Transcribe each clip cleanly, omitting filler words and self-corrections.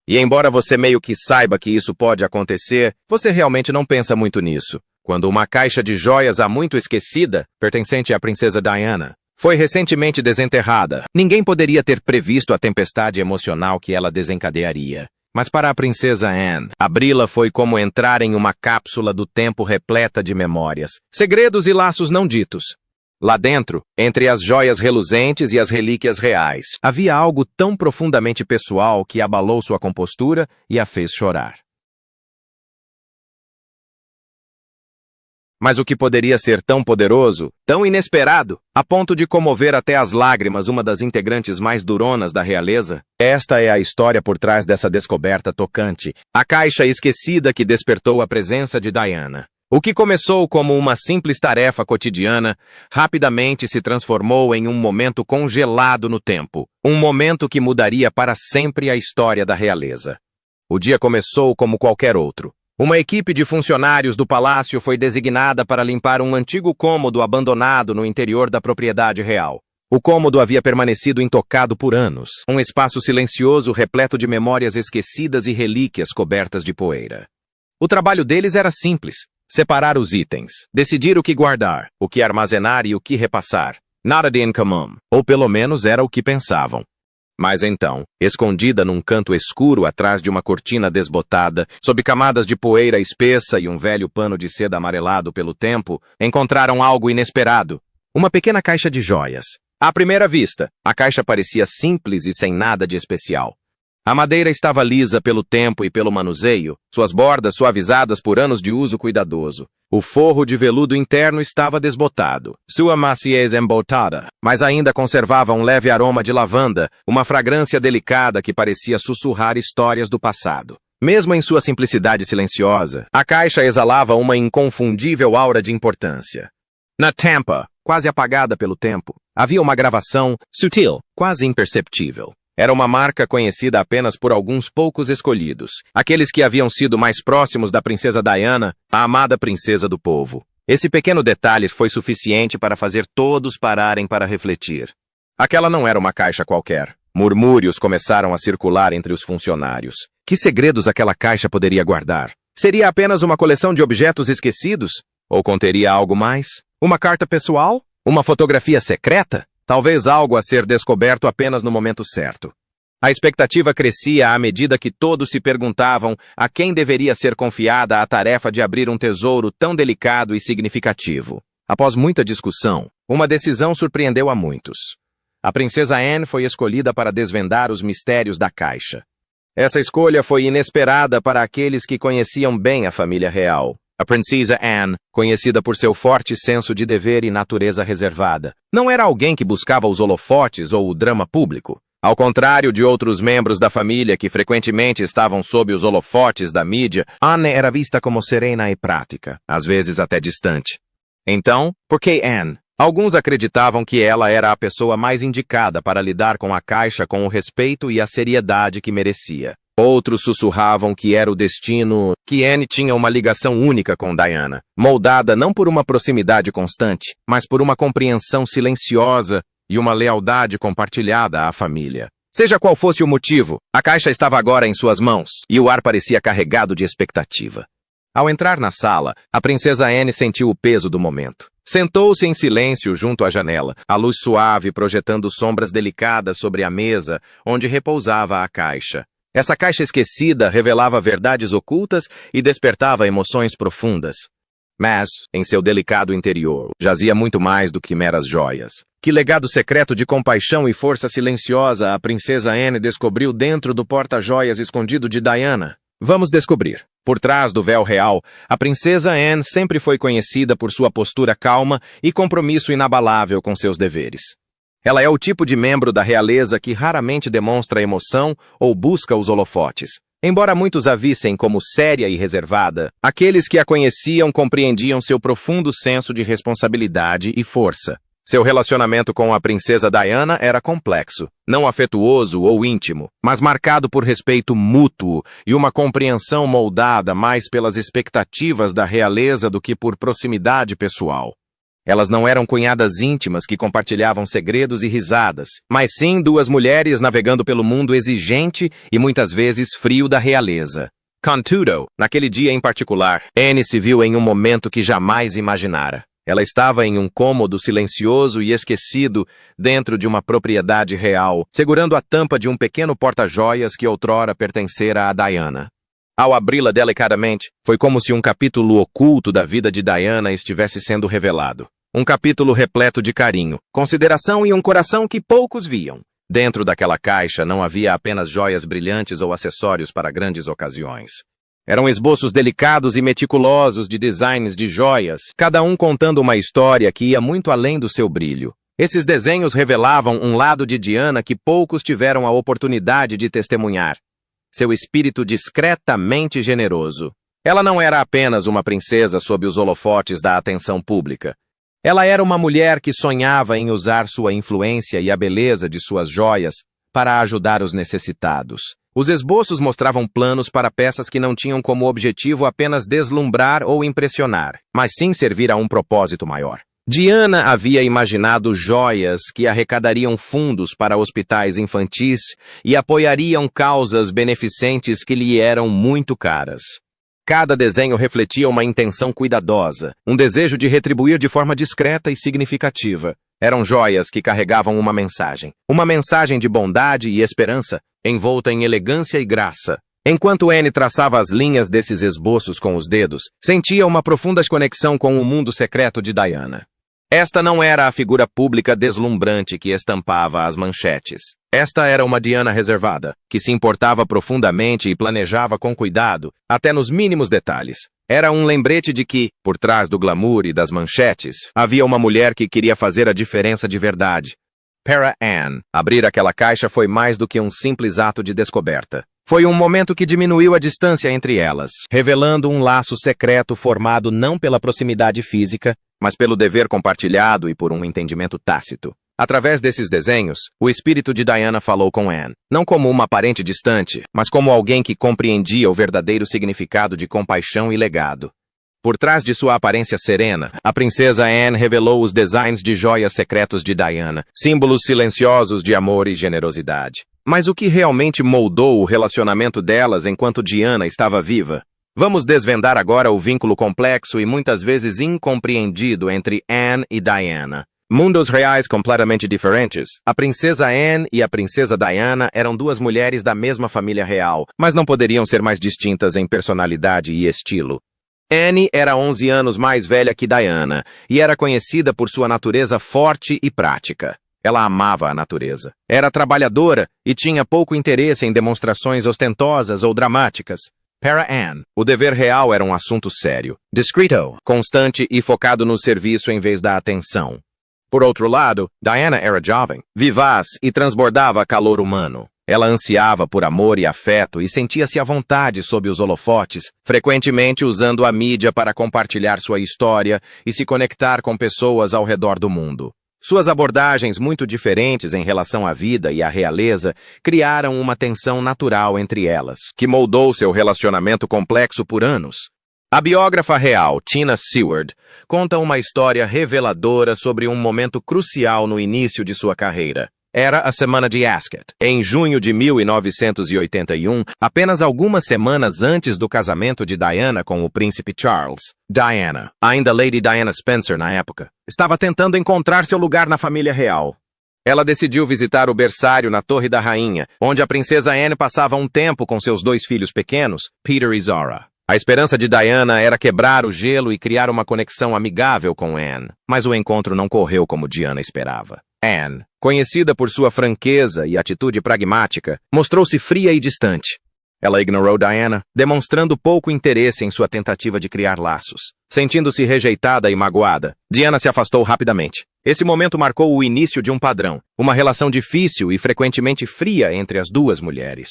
E embora você meio que saiba que isso pode acontecer, você realmente não pensa muito nisso. Quando uma caixa de joias há muito esquecida, pertencente à princesa Diana, foi recentemente desenterrada, ninguém poderia ter previsto a tempestade emocional que ela desencadearia. Mas para a princesa Anne, abri-la foi como entrar em uma cápsula do tempo repleta de memórias, segredos e laços não ditos. Lá dentro, entre as joias reluzentes e as relíquias reais, havia algo tão profundamente pessoal que abalou sua compostura e a fez chorar. Mas o que poderia ser tão poderoso, tão inesperado, a ponto de comover até as lágrimas uma das integrantes mais duronas da realeza? Esta é a história por trás dessa descoberta tocante, a caixa esquecida que despertou a presença de Diana. O que começou como uma simples tarefa cotidiana, rapidamente se transformou em um momento congelado no tempo, um momento que mudaria para sempre a história da realeza. O dia começou como qualquer outro. Uma equipe de funcionários do palácio foi designada para limpar um antigo cômodo abandonado no interior da propriedade real. O cômodo havia permanecido intocado por anos, um espaço silencioso repleto de memórias esquecidas e relíquias cobertas de poeira. O trabalho deles era simples: separar os itens, decidir o que guardar, o que armazenar e o que repassar. Nada de incomum, ou pelo menos era o que pensavam. Mas então, escondida num canto escuro atrás de uma cortina desbotada, sob camadas de poeira espessa e um velho pano de seda amarelado pelo tempo, encontraram algo inesperado: uma pequena caixa de joias. À primeira vista, a caixa parecia simples e sem nada de especial. A madeira estava lisa pelo tempo e pelo manuseio, suas bordas suavizadas por anos de uso cuidadoso. O forro de veludo interno estava desbotado, sua maciez embotada, mas ainda conservava um leve aroma de lavanda, uma fragrância delicada que parecia sussurrar histórias do passado. Mesmo em sua simplicidade silenciosa, a caixa exalava uma inconfundível aura de importância. Na tampa, quase apagada pelo tempo, havia uma gravação sutil, quase imperceptível. Era uma marca conhecida apenas por alguns poucos escolhidos, aqueles que haviam sido mais próximos da princesa Diana, a amada princesa do povo. Esse pequeno detalhe foi suficiente para fazer todos pararem para refletir. Aquela não era uma caixa qualquer. Murmúrios começaram a circular entre os funcionários. Que segredos aquela caixa poderia guardar? Seria apenas uma coleção de objetos esquecidos? Ou conteria algo mais? Uma carta pessoal? Uma fotografia secreta? Talvez algo a ser descoberto apenas no momento certo. A expectativa crescia à medida que todos se perguntavam a quem deveria ser confiada a tarefa de abrir um tesouro tão delicado e significativo. Após muita discussão, uma decisão surpreendeu a muitos. A princesa Anne foi escolhida para desvendar os mistérios da caixa. Essa escolha foi inesperada para aqueles que conheciam bem a família real. A princesa Anne, conhecida por seu forte senso de dever e natureza reservada, não era alguém que buscava os holofotes ou o drama público. Ao contrário de outros membros da família que frequentemente estavam sob os holofotes da mídia, Anne era vista como serena e prática, às vezes até distante. Então, por que Anne? Alguns acreditavam que ela era a pessoa mais indicada para lidar com a caixa com o respeito e a seriedade que merecia. Outros sussurravam que era o destino, que Anne tinha uma ligação única com Diana, moldada não por uma proximidade constante, mas por uma compreensão silenciosa e uma lealdade compartilhada à família. Seja qual fosse o motivo, a caixa estava agora em suas mãos, e o ar parecia carregado de expectativa. Ao entrar na sala, a princesa Anne sentiu o peso do momento. Sentou-se em silêncio junto à janela, a luz suave projetando sombras delicadas sobre a mesa onde repousava a caixa. Essa caixa esquecida revelava verdades ocultas e despertava emoções profundas. Mas, em seu delicado interior, jazia muito mais do que meras joias. Que legado secreto de compaixão e força silenciosa a princesa Anne descobriu dentro do porta-joias escondido de Diana? Vamos descobrir. Por trás do véu real, a princesa Anne sempre foi conhecida por sua postura calma e compromisso inabalável com seus deveres. Ela é o tipo de membro da realeza que raramente demonstra emoção ou busca os holofotes. Embora muitos a vissem como séria e reservada, aqueles que a conheciam compreendiam seu profundo senso de responsabilidade e força. Seu relacionamento com a princesa Diana era complexo, não afetuoso ou íntimo, mas marcado por respeito mútuo e uma compreensão moldada mais pelas expectativas da realeza do que por proximidade pessoal. Elas não eram cunhadas íntimas que compartilhavam segredos e risadas, mas sim duas mulheres navegando pelo mundo exigente e muitas vezes frio da realeza. Contudo, naquele dia em particular, Anne se viu em um momento que jamais imaginara. Ela estava em um cômodo silencioso e esquecido dentro de uma propriedade real, segurando a tampa de um pequeno porta-joias que outrora pertencera a Diana. Ao abri-la delicadamente, foi como se um capítulo oculto da vida de Diana estivesse sendo revelado. Um capítulo repleto de carinho, consideração e um coração que poucos viam. Dentro daquela caixa não havia apenas joias brilhantes ou acessórios para grandes ocasiões. Eram esboços delicados e meticulosos de designs de joias, cada um contando uma história que ia muito além do seu brilho. Esses desenhos revelavam um lado de Diana que poucos tiveram a oportunidade de testemunhar. Seu espírito discretamente generoso. Ela não era apenas uma princesa sob os holofotes da atenção pública. Ela era uma mulher que sonhava em usar sua influência e a beleza de suas joias para ajudar os necessitados. Os esboços mostravam planos para peças que não tinham como objetivo apenas deslumbrar ou impressionar, mas sim servir a um propósito maior. Diana havia imaginado joias que arrecadariam fundos para hospitais infantis e apoiariam causas beneficentes que lhe eram muito caras. Cada desenho refletia uma intenção cuidadosa, um desejo de retribuir de forma discreta e significativa. Eram joias que carregavam uma mensagem de bondade e esperança, envolta em elegância e graça. Enquanto Anne traçava as linhas desses esboços com os dedos, sentia uma profunda conexão com o mundo secreto de Diana. Esta não era a figura pública deslumbrante que estampava as manchetes. Esta era uma Diana reservada, que se importava profundamente e planejava com cuidado, até nos mínimos detalhes. Era um lembrete de que, por trás do glamour e das manchetes, havia uma mulher que queria fazer a diferença de verdade. Para Anne, abrir aquela caixa foi mais do que um simples ato de descoberta. Foi um momento que diminuiu a distância entre elas, revelando um laço secreto formado não pela proximidade física, mas pelo dever compartilhado e por um entendimento tácito. Através desses desenhos, o espírito de Diana falou com Anne, não como uma parente distante, mas como alguém que compreendia o verdadeiro significado de compaixão e legado. Por trás de sua aparência serena, a princesa Anne revelou os designs de joias secretos de Diana, símbolos silenciosos de amor e generosidade. Mas o que realmente moldou o relacionamento delas enquanto Diana estava viva? Vamos desvendar agora o vínculo complexo e muitas vezes incompreendido entre Anne e Diana. Mundos reais completamente diferentes. A princesa Anne e a princesa Diana eram duas mulheres da mesma família real, mas não poderiam ser mais distintas em personalidade e estilo. Anne era 11 anos mais velha que Diana e era conhecida por sua natureza forte e prática. Ela amava a natureza. Era trabalhadora e tinha pouco interesse em demonstrações ostentosas ou dramáticas. Para Anne, o dever real era um assunto sério, discreto, constante e focado no serviço em vez da atenção. Por outro lado, Diana era jovem, vivaz e transbordava calor humano. Ela ansiava por amor e afeto e sentia-se à vontade sob os holofotes, frequentemente usando a mídia para compartilhar sua história e se conectar com pessoas ao redor do mundo. Suas abordagens muito diferentes em relação à vida e à realeza criaram uma tensão natural entre elas, que moldou seu relacionamento complexo por anos. A biógrafa real, Tina Seward, conta uma história reveladora sobre um momento crucial no início de sua carreira. Era a Semana de Ascot. Em junho de 1981, apenas algumas semanas antes do casamento de Diana com o príncipe Charles, Diana, ainda Lady Diana Spencer na época, estava tentando encontrar seu lugar na família real. Ela decidiu visitar o berçário na Torre da Rainha, onde a princesa Anne passava um tempo com seus dois filhos pequenos, Peter e Zora. A esperança de Diana era quebrar o gelo e criar uma conexão amigável com Anne, mas o encontro não correu como Diana esperava. Anne, conhecida por sua franqueza e atitude pragmática, mostrou-se fria e distante. Ela ignorou Diana, demonstrando pouco interesse em sua tentativa de criar laços. Sentindo-se rejeitada e magoada, Diana se afastou rapidamente. Esse momento marcou o início de um padrão, uma relação difícil e frequentemente fria entre as duas mulheres.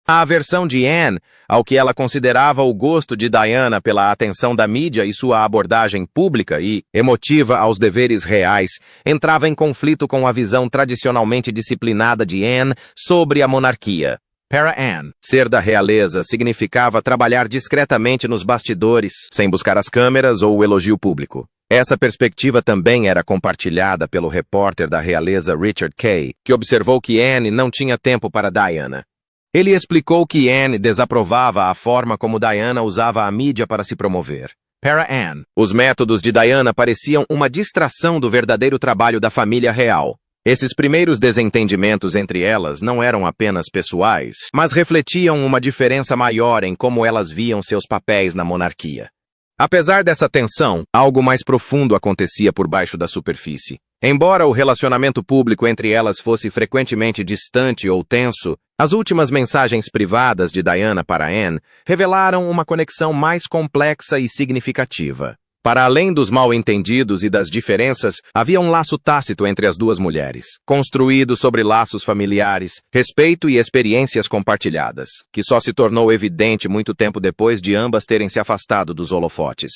A aversão de Anne ao que ela considerava o gosto de Diana pela atenção da mídia e sua abordagem pública e emotiva aos deveres reais entrava em conflito com a visão tradicionalmente disciplinada de Anne sobre a monarquia. Para Anne, ser da realeza significava trabalhar discretamente nos bastidores, sem buscar as câmeras ou o elogio público. Essa perspectiva também era compartilhada pelo repórter da realeza Richard Kay, que observou que Anne não tinha tempo para Diana. Ele explicou que Anne desaprovava a forma como Diana usava a mídia para se promover. Para Anne, os métodos de Diana pareciam uma distração do verdadeiro trabalho da família real. Esses primeiros desentendimentos entre elas não eram apenas pessoais, mas refletiam uma diferença maior em como elas viam seus papéis na monarquia. Apesar dessa tensão, algo mais profundo acontecia por baixo da superfície. Embora o relacionamento público entre elas fosse frequentemente distante ou tenso, as últimas mensagens privadas de Diana para Anne revelaram uma conexão mais complexa e significativa. Para além dos mal-entendidos e das diferenças, havia um laço tácito entre as duas mulheres, construído sobre laços familiares, respeito e experiências compartilhadas, que só se tornou evidente muito tempo depois de ambas terem se afastado dos holofotes.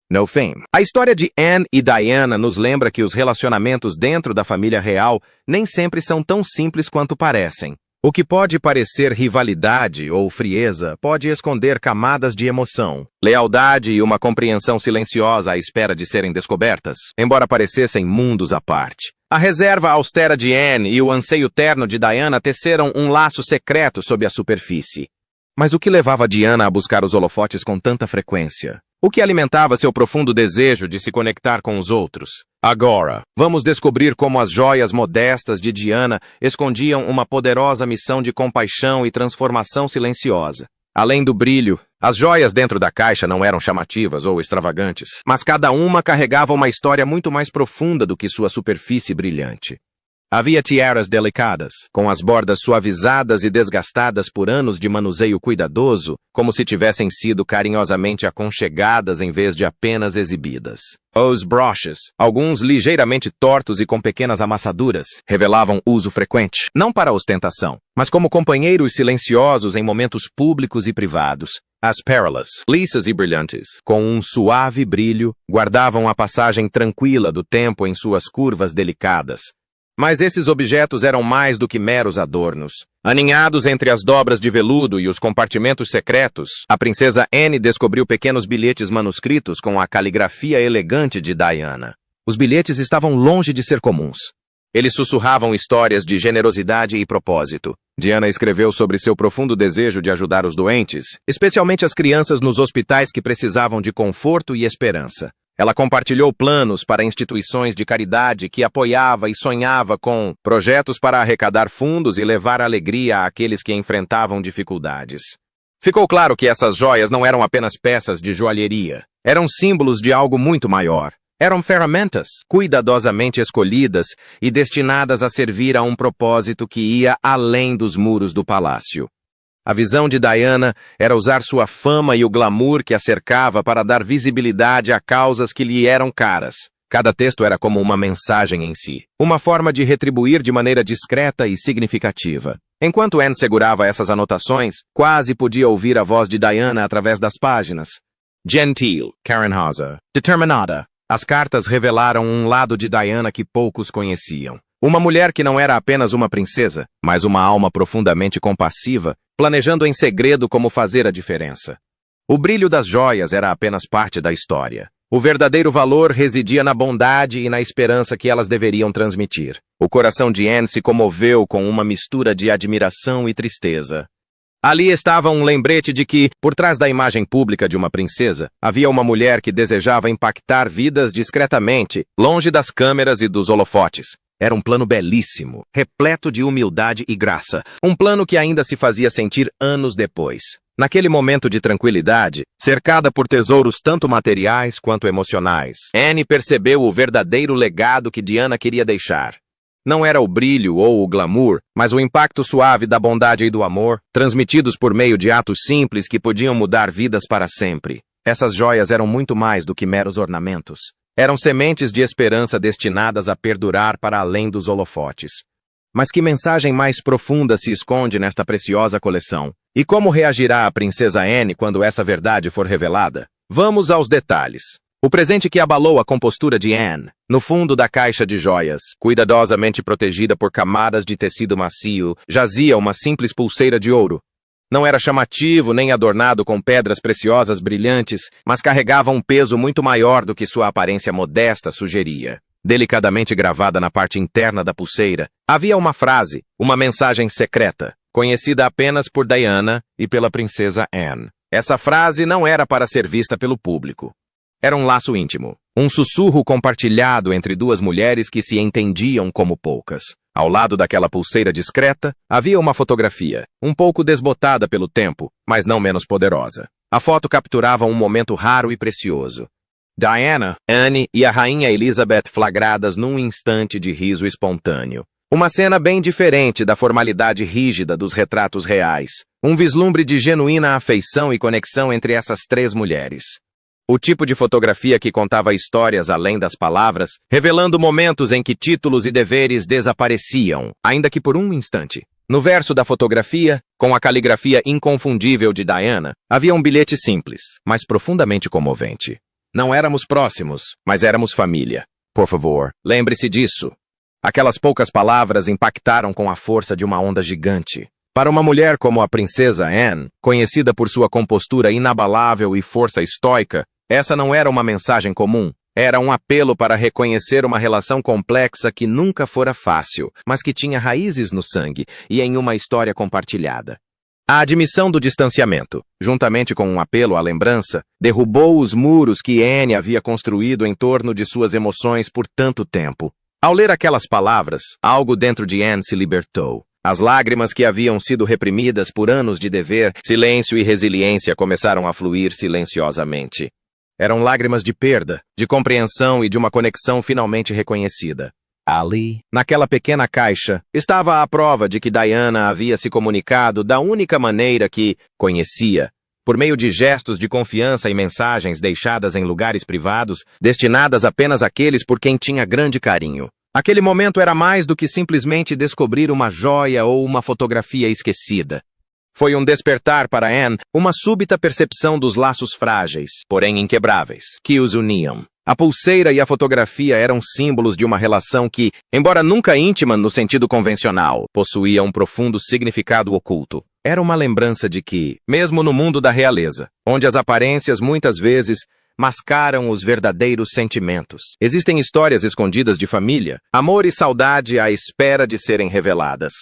No fame. A história de Anne e Diana nos lembra que os relacionamentos dentro da família real nem sempre são tão simples quanto parecem. O que pode parecer rivalidade ou frieza pode esconder camadas de emoção, lealdade e uma compreensão silenciosa à espera de serem descobertas, embora parecessem mundos à parte. A reserva austera de Anne e o anseio terno de Diana teceram um laço secreto sob a superfície. Mas o que levava Diana a buscar os holofotes com tanta frequência? O que alimentava seu profundo desejo de se conectar com os outros? Agora, vamos descobrir como as joias modestas de Diana escondiam uma poderosa missão de compaixão e transformação silenciosa. Além do brilho, as joias dentro da caixa não eram chamativas ou extravagantes, mas cada uma carregava uma história muito mais profunda do que sua superfície brilhante. Havia tiaras delicadas, com as bordas suavizadas e desgastadas por anos de manuseio cuidadoso, como se tivessem sido carinhosamente aconchegadas em vez de apenas exibidas. Os broches, alguns ligeiramente tortos e com pequenas amassaduras, revelavam uso frequente, não para ostentação, mas como companheiros silenciosos em momentos públicos e privados. As pérolas, lisas e brilhantes, com um suave brilho, guardavam a passagem tranquila do tempo em suas curvas delicadas. Mas esses objetos eram mais do que meros adornos. Aninhados entre as dobras de veludo e os compartimentos secretos, a princesa Anne descobriu pequenos bilhetes manuscritos com a caligrafia elegante de Diana. Os bilhetes estavam longe de ser comuns. Eles sussurravam histórias de generosidade e propósito. Diana escreveu sobre seu profundo desejo de ajudar os doentes, especialmente as crianças nos hospitais que precisavam de conforto e esperança. Ela compartilhou planos para instituições de caridade que apoiava e sonhava com projetos para arrecadar fundos e levar alegria àqueles que enfrentavam dificuldades. Ficou claro que essas joias não eram apenas peças de joalheria. Eram símbolos de algo muito maior. Eram ferramentas cuidadosamente escolhidas e destinadas a servir a um propósito que ia além dos muros do palácio. A visão de Diana era usar sua fama e o glamour que a cercava para dar visibilidade a causas que lhe eram caras. Cada texto era como uma mensagem em si, uma forma de retribuir de maneira discreta e significativa. Enquanto Anne segurava essas anotações, quase podia ouvir a voz de Diana através das páginas. Gentil, carinhosa, determinada. As cartas revelaram um lado de Diana que poucos conheciam. Uma mulher que não era apenas uma princesa, mas uma alma profundamente compassiva, planejando em segredo como fazer a diferença. O brilho das joias era apenas parte da história. O verdadeiro valor residia na bondade e na esperança que elas deveriam transmitir. O coração de Anne se comoveu com uma mistura de admiração e tristeza. Ali estava um lembrete de que, por trás da imagem pública de uma princesa, havia uma mulher que desejava impactar vidas discretamente, longe das câmeras e dos holofotes. Era um plano belíssimo, repleto de humildade e graça. Um plano que ainda se fazia sentir anos depois. Naquele momento de tranquilidade, cercada por tesouros tanto materiais quanto emocionais, Anne percebeu o verdadeiro legado que Diana queria deixar. Não era o brilho ou o glamour, mas o impacto suave da bondade e do amor, transmitidos por meio de atos simples que podiam mudar vidas para sempre. Essas joias eram muito mais do que meros ornamentos. Eram sementes de esperança destinadas a perdurar para além dos holofotes. Mas que mensagem mais profunda se esconde nesta preciosa coleção? E como reagirá a princesa Anne quando essa verdade for revelada? Vamos aos detalhes. O presente que abalou a compostura de Anne, no fundo da caixa de joias, cuidadosamente protegida por camadas de tecido macio, jazia uma simples pulseira de ouro. Não era chamativo nem adornado com pedras preciosas brilhantes, mas carregava um peso muito maior do que sua aparência modesta sugeria. Delicadamente gravada na parte interna da pulseira, havia uma frase, uma mensagem secreta, conhecida apenas por Diana e pela princesa Anne. Essa frase não era para ser vista pelo público. Era um laço íntimo, um sussurro compartilhado entre duas mulheres que se entendiam como poucas. Ao lado daquela pulseira discreta, havia uma fotografia, um pouco desbotada pelo tempo, mas não menos poderosa. A foto capturava um momento raro e precioso. Diana, Anne e a rainha Elizabeth flagradas num instante de riso espontâneo. Uma cena bem diferente da formalidade rígida dos retratos reais. Um vislumbre de genuína afeição e conexão entre essas três mulheres. O tipo de fotografia que contava histórias além das palavras, revelando momentos em que títulos e deveres desapareciam, ainda que por um instante. No verso da fotografia, com a caligrafia inconfundível de Diana, havia um bilhete simples, mas profundamente comovente. Não éramos próximos, mas éramos família. Por favor, lembre-se disso. Aquelas poucas palavras impactaram com a força de uma onda gigante. Para uma mulher como a princesa Anne, conhecida por sua compostura inabalável e força estoica, essa não era uma mensagem comum. Era um apelo para reconhecer uma relação complexa que nunca fora fácil, mas que tinha raízes no sangue e em uma história compartilhada. A admissão do distanciamento, juntamente com um apelo à lembrança, derrubou os muros que Anne havia construído em torno de suas emoções por tanto tempo. Ao ler aquelas palavras, algo dentro de Anne se libertou. As lágrimas que haviam sido reprimidas por anos de dever, silêncio e resiliência começaram a fluir silenciosamente. Eram lágrimas de perda, de compreensão e de uma conexão finalmente reconhecida. Ali, naquela pequena caixa, estava a prova de que Diana havia se comunicado da única maneira que conhecia, por meio de gestos de confiança e mensagens deixadas em lugares privados, destinadas apenas àqueles por quem tinha grande carinho. Aquele momento era mais do que simplesmente descobrir uma joia ou uma fotografia esquecida. Foi um despertar para Anne, uma súbita percepção dos laços frágeis, porém inquebráveis, que os uniam. A pulseira e a fotografia eram símbolos de uma relação que, embora nunca íntima no sentido convencional, possuía um profundo significado oculto. Era uma lembrança de que, mesmo no mundo da realeza, onde as aparências muitas vezes mascaram os verdadeiros sentimentos, existem histórias escondidas de família, amor e saudade à espera de serem reveladas.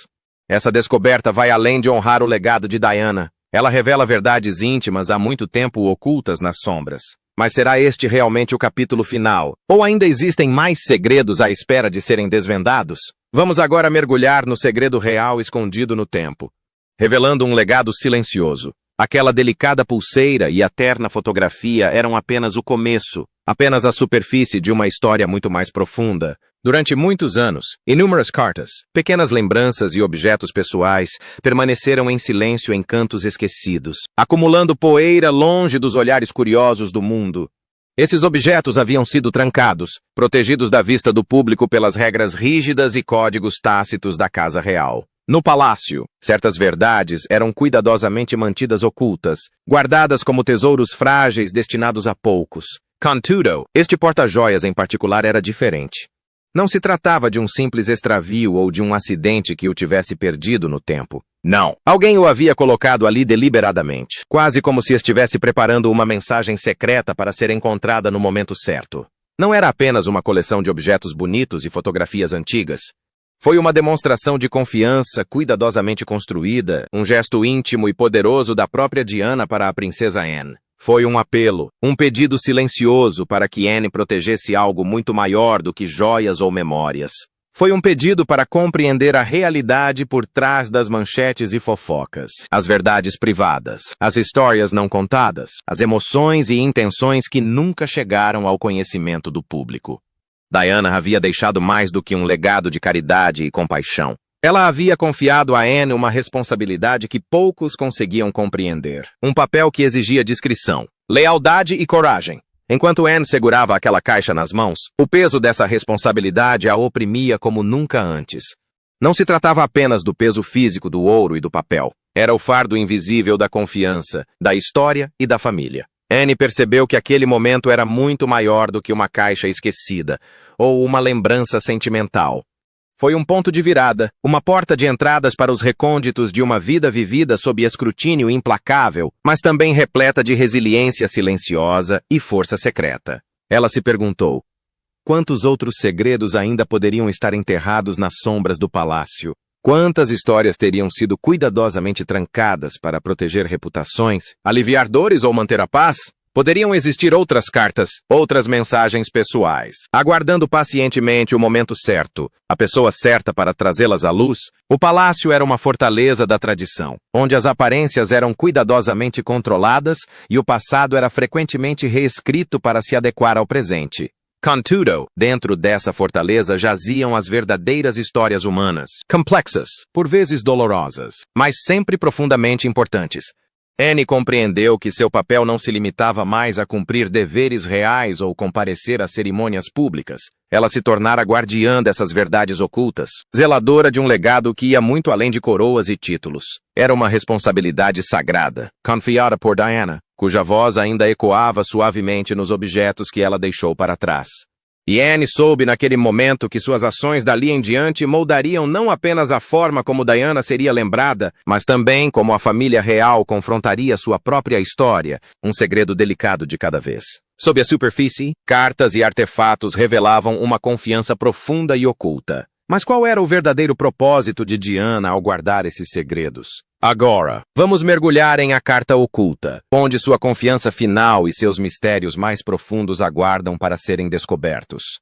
Essa descoberta vai além de honrar o legado de Diana. Ela revela verdades íntimas há muito tempo ocultas nas sombras. Mas será este realmente o capítulo final? Ou ainda existem mais segredos à espera de serem desvendados? Vamos agora mergulhar no segredo real escondido no tempo, revelando um legado silencioso. Aquela delicada pulseira e a terna fotografia eram apenas o começo, apenas a superfície de uma história muito mais profunda. Durante muitos anos, inúmeras cartas, pequenas lembranças e objetos pessoais permaneceram em silêncio em cantos esquecidos, acumulando poeira longe dos olhares curiosos do mundo. Esses objetos haviam sido trancados, protegidos da vista do público pelas regras rígidas e códigos tácitos da Casa Real. No palácio, certas verdades eram cuidadosamente mantidas ocultas, guardadas como tesouros frágeis destinados a poucos. Contudo, este porta-joias em particular era diferente. Não se tratava de um simples extravio ou de um acidente que o tivesse perdido no tempo. Não. Alguém o havia colocado ali deliberadamente, quase como se estivesse preparando uma mensagem secreta para ser encontrada no momento certo. Não era apenas uma coleção de objetos bonitos e fotografias antigas. Foi uma demonstração de confiança cuidadosamente construída, um gesto íntimo e poderoso da própria Diana para a princesa Anne. Foi um apelo, um pedido silencioso para que Anne protegesse algo muito maior do que joias ou memórias. Foi um pedido para compreender a realidade por trás das manchetes e fofocas, as verdades privadas, as histórias não contadas, as emoções e intenções que nunca chegaram ao conhecimento do público. Diana havia deixado mais do que um legado de caridade e compaixão. Ela havia confiado a Anne uma responsabilidade que poucos conseguiam compreender. Um papel que exigia discrição, lealdade e coragem. Enquanto Anne segurava aquela caixa nas mãos, o peso dessa responsabilidade a oprimia como nunca antes. Não se tratava apenas do peso físico do ouro e do papel. Era o fardo invisível da confiança, da história e da família. Anne percebeu que aquele momento era muito maior do que uma caixa esquecida, ou uma lembrança sentimental. Foi um ponto de virada, uma porta de entradas para os recônditos de uma vida vivida sob escrutínio implacável, mas também repleta de resiliência silenciosa e força secreta. Ela se perguntou: quantos outros segredos ainda poderiam estar enterrados nas sombras do palácio? Quantas histórias teriam sido cuidadosamente trancadas para proteger reputações, aliviar dores ou manter a paz? Poderiam existir outras cartas, outras mensagens pessoais, aguardando pacientemente o momento certo, a pessoa certa para trazê-las à luz. O palácio era uma fortaleza da tradição, onde as aparências eram cuidadosamente controladas e o passado era frequentemente reescrito para se adequar ao presente. Contudo, dentro dessa fortaleza jaziam as verdadeiras histórias humanas, complexas, por vezes dolorosas, mas sempre profundamente importantes. Anne compreendeu que seu papel não se limitava mais a cumprir deveres reais ou comparecer a cerimônias públicas. Ela se tornara guardiã dessas verdades ocultas, zeladora de um legado que ia muito além de coroas e títulos. Era uma responsabilidade sagrada, confiada por Diana, cuja voz ainda ecoava suavemente nos objetos que ela deixou para trás. E Anne soube naquele momento que suas ações dali em diante moldariam não apenas a forma como Diana seria lembrada, mas também como a família real confrontaria sua própria história, um segredo delicado de cada vez. Sob a superfície, cartas e artefatos revelavam uma confiança profunda e oculta. Mas qual era o verdadeiro propósito de Diana ao guardar esses segredos? Agora, vamos mergulhar em A Carta Oculta, onde sua confiança final e seus mistérios mais profundos aguardam para serem descobertos.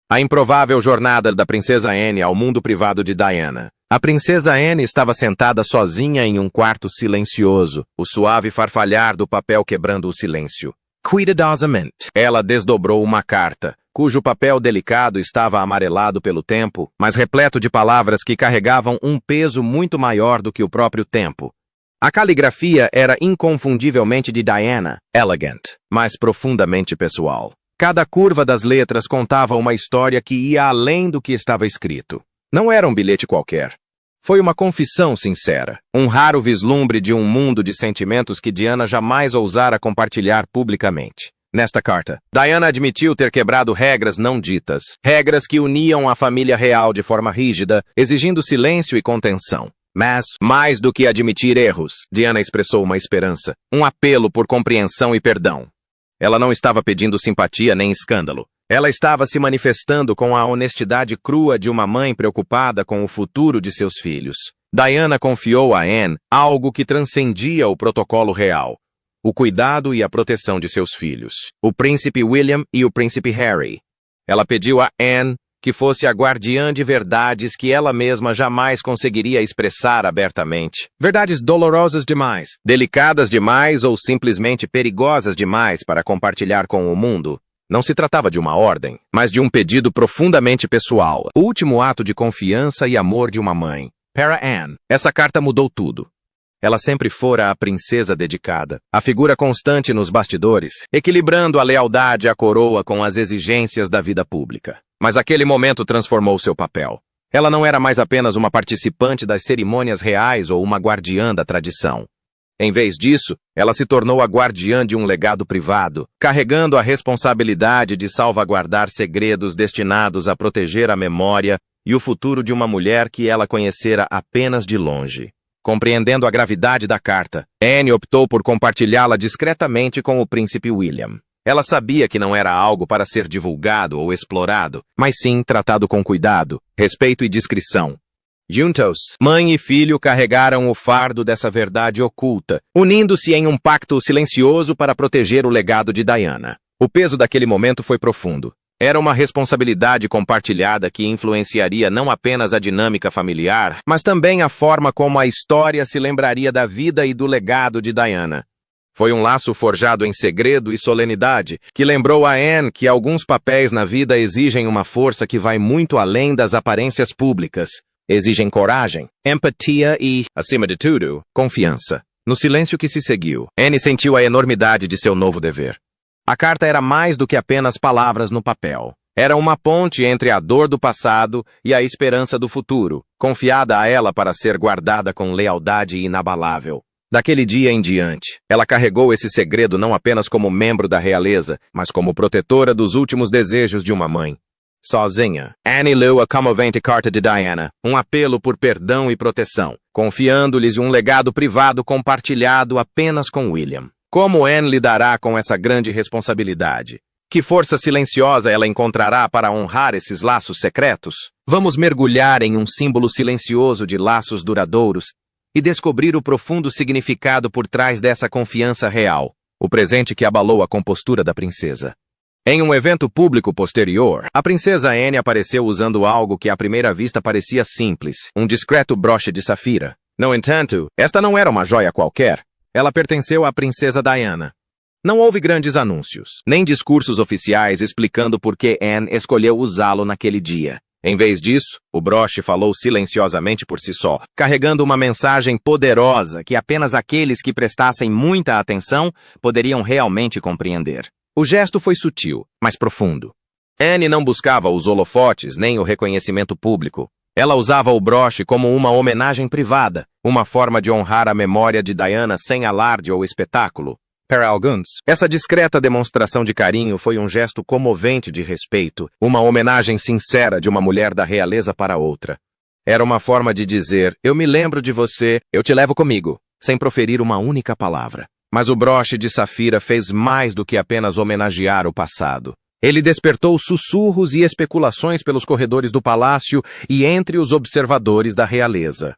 A improvável jornada da princesa Anne ao mundo privado de Diana. A princesa Anne estava sentada sozinha em um quarto silencioso, o suave farfalhar do papel quebrando o silêncio. Cuidadosamente, ela desdobrou uma carta, cujo papel delicado estava amarelado pelo tempo, mas repleto de palavras que carregavam um peso muito maior do que o próprio tempo. A caligrafia era inconfundivelmente de Diana, elegant, mas profundamente pessoal. Cada curva das letras contava uma história que ia além do que estava escrito. Não era um bilhete qualquer. Foi uma confissão sincera, um raro vislumbre de um mundo de sentimentos que Diana jamais ousara compartilhar publicamente. Nesta carta, Diana admitiu ter quebrado regras não ditas, regras que uniam a família real de forma rígida, exigindo silêncio e contenção. Mas, mais do que admitir erros, Diana expressou uma esperança, um apelo por compreensão e perdão. Ela não estava pedindo simpatia nem escândalo. Ela estava se manifestando com a honestidade crua de uma mãe preocupada com o futuro de seus filhos. Diana confiou a Anne algo que transcendia o protocolo real: o cuidado e a proteção de seus filhos, o príncipe William e o príncipe Harry. Ela pediu a Anne que fosse a guardiã de verdades que ela mesma jamais conseguiria expressar abertamente. Verdades dolorosas demais, delicadas demais ou simplesmente perigosas demais para compartilhar com o mundo. Não se tratava de uma ordem, mas de um pedido profundamente pessoal, o último ato de confiança e amor de uma mãe. Para Anne, essa carta mudou tudo. Ela sempre fora a princesa dedicada, a figura constante nos bastidores, equilibrando a lealdade à coroa com as exigências da vida pública. Mas aquele momento transformou seu papel. Ela não era mais apenas uma participante das cerimônias reais ou uma guardiã da tradição. Em vez disso, ela se tornou a guardiã de um legado privado, carregando a responsabilidade de salvaguardar segredos destinados a proteger a memória e o futuro de uma mulher que ela conhecera apenas de longe. Compreendendo a gravidade da carta, Anne optou por compartilhá-la discretamente com o príncipe William. Ela sabia que não era algo para ser divulgado ou explorado, mas sim tratado com cuidado, respeito e discrição. Juntos, mãe e filho carregaram o fardo dessa verdade oculta, unindo-se em um pacto silencioso para proteger o legado de Diana. O peso daquele momento foi profundo. Era uma responsabilidade compartilhada que influenciaria não apenas a dinâmica familiar, mas também a forma como a história se lembraria da vida e do legado de Diana. Foi um laço forjado em segredo e solenidade, que lembrou a Anne que alguns papéis na vida exigem uma força que vai muito além das aparências públicas. Exigem coragem, empatia e, acima de tudo, confiança. No silêncio que se seguiu, Anne sentiu a enormidade de seu novo dever. A carta era mais do que apenas palavras no papel. Era uma ponte entre a dor do passado e a esperança do futuro, confiada a ela para ser guardada com lealdade inabalável. Daquele dia em diante, ela carregou esse segredo não apenas como membro da realeza, mas como protetora dos últimos desejos de uma mãe. Sozinha, Anne leu a comovente carta de Diana, um apelo por perdão e proteção, confiando-lhes um legado privado compartilhado apenas com William. Como Anne lidará com essa grande responsabilidade? Que força silenciosa ela encontrará para honrar esses laços secretos? Vamos mergulhar em um símbolo silencioso de laços duradouros e descobrir o profundo significado por trás dessa confiança real, o presente que abalou a compostura da princesa. Em um evento público posterior, a princesa Anne apareceu usando algo que à primeira vista parecia simples, um discreto broche de safira. No entanto, esta não era uma joia qualquer. Ela pertenceu à princesa Diana. Não houve grandes anúncios, nem discursos oficiais explicando por que Anne escolheu usá-lo naquele dia. Em vez disso, o broche falou silenciosamente por si só, carregando uma mensagem poderosa que apenas aqueles que prestassem muita atenção poderiam realmente compreender. O gesto foi sutil, mas profundo. Anne não buscava os holofotes nem o reconhecimento público. Ela usava o broche como uma homenagem privada, uma forma de honrar a memória de Diana sem alarde ou espetáculo. Para alguns, essa discreta demonstração de carinho foi um gesto comovente de respeito, uma homenagem sincera de uma mulher da realeza para outra. Era uma forma de dizer, eu me lembro de você, eu te levo comigo, sem proferir uma única palavra. Mas o broche de safira fez mais do que apenas homenagear o passado. Ele despertou sussurros e especulações pelos corredores do palácio e entre os observadores da realeza.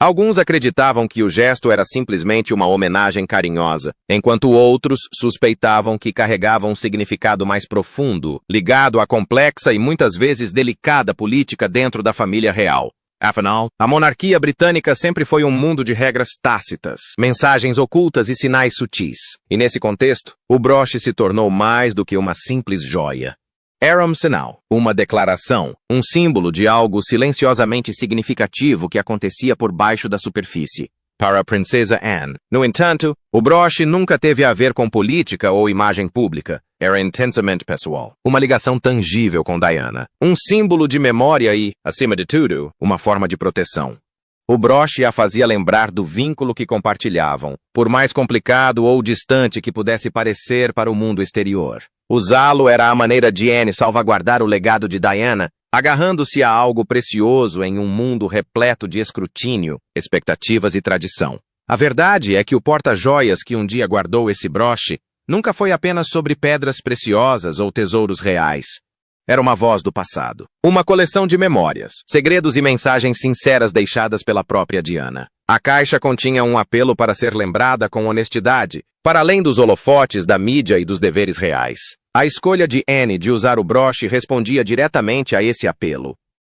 Alguns acreditavam que o gesto era simplesmente uma homenagem carinhosa, enquanto outros suspeitavam que carregava um significado mais profundo, ligado à complexa e muitas vezes delicada política dentro da família real. Afinal, a monarquia britânica sempre foi um mundo de regras tácitas, mensagens ocultas e sinais sutis. E nesse contexto, o broche se tornou mais do que uma simples joia. Era um sinal, uma declaração, um símbolo de algo silenciosamente significativo que acontecia por baixo da superfície. Para a princesa Anne, no entanto, o broche nunca teve a ver com política ou imagem pública. Era intensamente pessoal, uma ligação tangível com Diana, um símbolo de memória e, acima de tudo, uma forma de proteção. O broche a fazia lembrar do vínculo que compartilhavam, por mais complicado ou distante que pudesse parecer para o mundo exterior. Usá-lo era a maneira de Anne salvaguardar o legado de Diana, agarrando-se a algo precioso em um mundo repleto de escrutínio, expectativas e tradição. A verdade é que o porta-joias que um dia guardou esse broche nunca foi apenas sobre pedras preciosas ou tesouros reais. Era uma voz do passado. Uma coleção de memórias, segredos e mensagens sinceras deixadas pela própria Diana. A caixa continha um apelo para ser lembrada com honestidade, para além dos holofotes da mídia e dos deveres reais. A escolha de Anne de usar o broche respondia diretamente a esse apelo.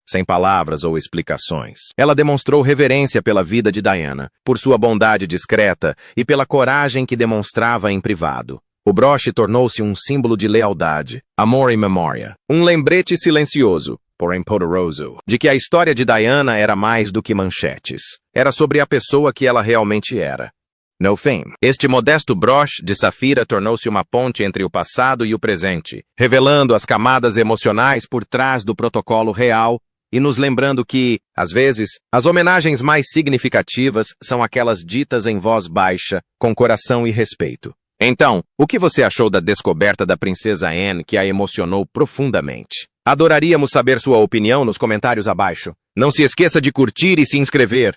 Sem palavras ou explicações, ela demonstrou reverência pela vida de Diana, por sua bondade discreta e pela coragem que demonstrava em privado. O broche tornou-se um símbolo de lealdade, amor e memória. Um lembrete silencioso, porém poderoso, de que a história de Diana era mais do que manchetes. Era sobre a pessoa que ela realmente era. No fim, este modesto broche de safira tornou-se uma ponte entre o passado e o presente, revelando as camadas emocionais por trás do protocolo real e nos lembrando que, às vezes, as homenagens mais significativas são aquelas ditas em voz baixa, com coração e respeito. Então, o que você achou da descoberta da princesa Anne que a emocionou profundamente? Adoraríamos saber sua opinião nos comentários abaixo. Não se esqueça de curtir e se inscrever.